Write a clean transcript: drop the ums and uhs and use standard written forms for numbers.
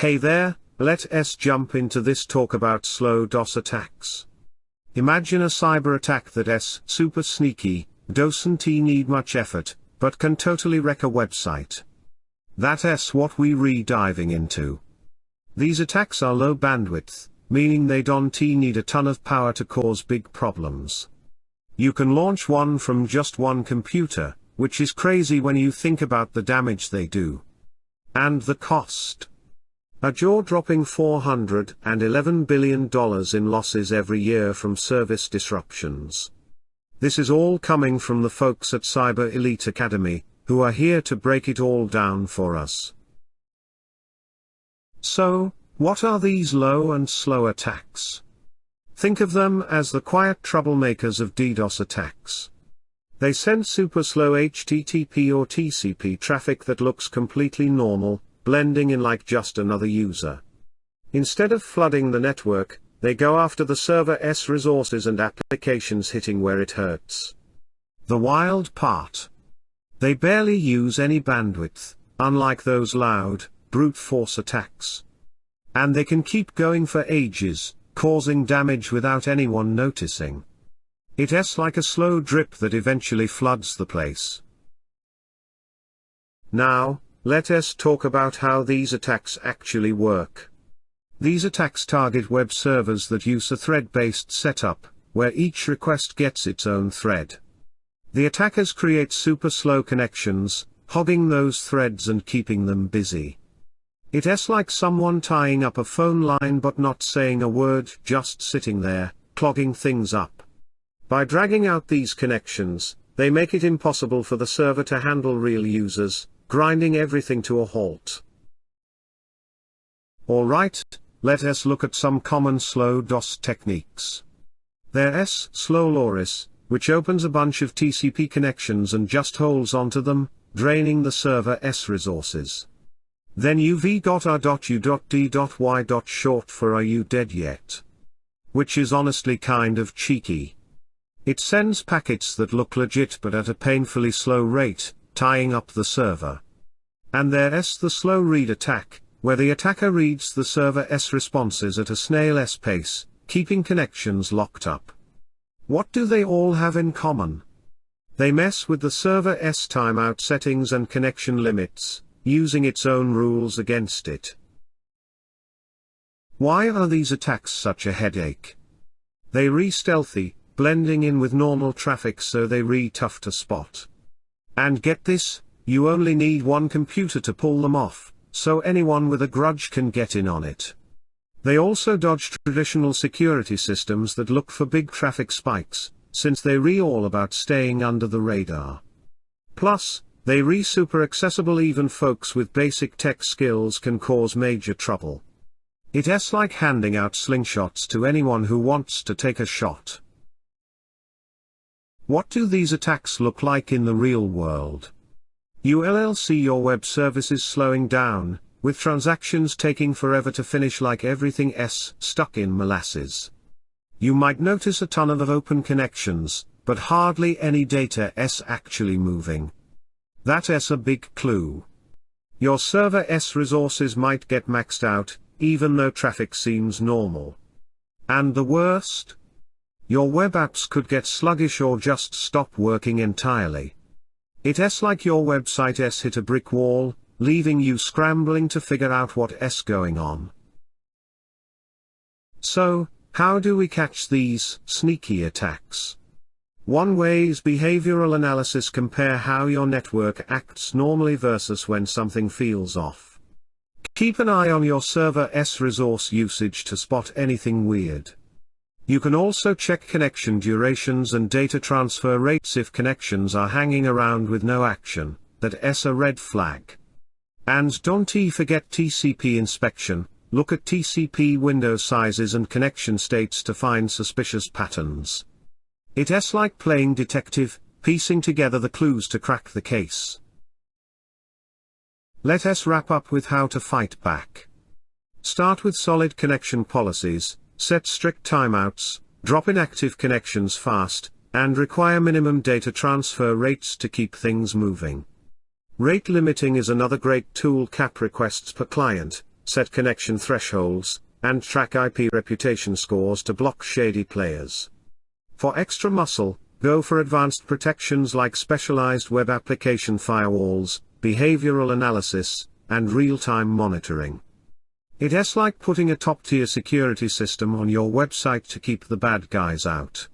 Hey there, let's jump into this talk about Slowdos attacks. Imagine a cyber attack that's super sneaky, doesn't need much effort, but can totally wreck a website. That's what we diving into. These attacks are low bandwidth, meaning they don't need a ton of power to cause big problems. You can launch one from just one computer, which is crazy when you think about the damage they do. And the cost. A jaw-dropping $411 billion in losses every year from service disruptions. This is all coming from the folks at Cyber Elite Academy, who are here to break it all down for us. So, what are these low and slow attacks? Think of them as the quiet troublemakers of DDoS attacks. They send super slow HTTP or TCP traffic that looks completely normal, blending in like just another user. Instead of flooding the network, they go after the server's resources and applications, hitting where it hurts. The wild part. They barely use any bandwidth, unlike those loud, brute force attacks. And they can keep going for ages, causing damage without anyone noticing. It's like a slow drip that eventually floods the place. Now, let us talk about how these attacks actually work. These attacks target web servers that use a thread-based setup, where each request gets its own thread. The attackers create super slow connections, hogging those threads and keeping them busy. It's like someone tying up a phone line but not saying a word, just sitting there, clogging things up. By dragging out these connections, they make it impossible for the server to handle real users, grinding everything to a halt. Alright, let us look at some common Slowdos techniques. There's Slowdos, which opens a bunch of TCP connections and just holds onto them, draining the server's resources. Then you've got r.u.d.y. short for Are You Dead Yet? Which is honestly kind of cheeky. It sends packets that look legit but at a painfully slow rate, tying up the server. And there's the slow read attack, where the attacker reads the server's responses at a snail's pace, keeping connections locked up. What do they all have in common? They mess with the server's timeout settings and connection limits, using its own rules against it. Why are these attacks such a headache? They stealthy, blending in with normal traffic, so they tough to spot. And get this, you only need one computer to pull them off, so anyone with a grudge can get in on it. They also dodge traditional security systems that look for big traffic spikes, since they all about staying under the radar. Plus, they super accessible, even folks with basic tech skills can cause major trouble. It's like handing out slingshots to anyone who wants to take a shot. What do these attacks look like in the real world? You'll see your web services slowing down, with transactions taking forever to finish, like everything's stuck in molasses. You might notice a ton of open connections, but hardly any data's actually moving. That's a big clue. Your server's resources might get maxed out, even though traffic seems normal. And the worst? Your web apps could get sluggish or just stop working entirely. It's like your website's hit a brick wall, leaving you scrambling to figure out what's going on. So, how do we catch these sneaky attacks? One way is behavioral analysis. Compare how your network acts normally versus when something feels off. Keep an eye on your server's resource usage to spot anything weird. You can also check connection durations and data transfer rates. If connections are hanging around with no action, that's a red flag. And don't forget TCP inspection. Look at TCP window sizes and connection states to find suspicious patterns. It's like playing detective, piecing together the clues to crack the case. Let us wrap up with how to fight back. Start with solid connection policies, set strict timeouts, drop inactive connections fast, and require minimum data transfer rates to keep things moving. Rate limiting is another great tool. Cap requests per client, set connection thresholds, and track IP reputation scores to block shady players. For extra muscle, go for advanced protections like specialized web application firewalls, behavioral analysis, and real-time monitoring. It's like putting a top-tier security system on your website to keep the bad guys out.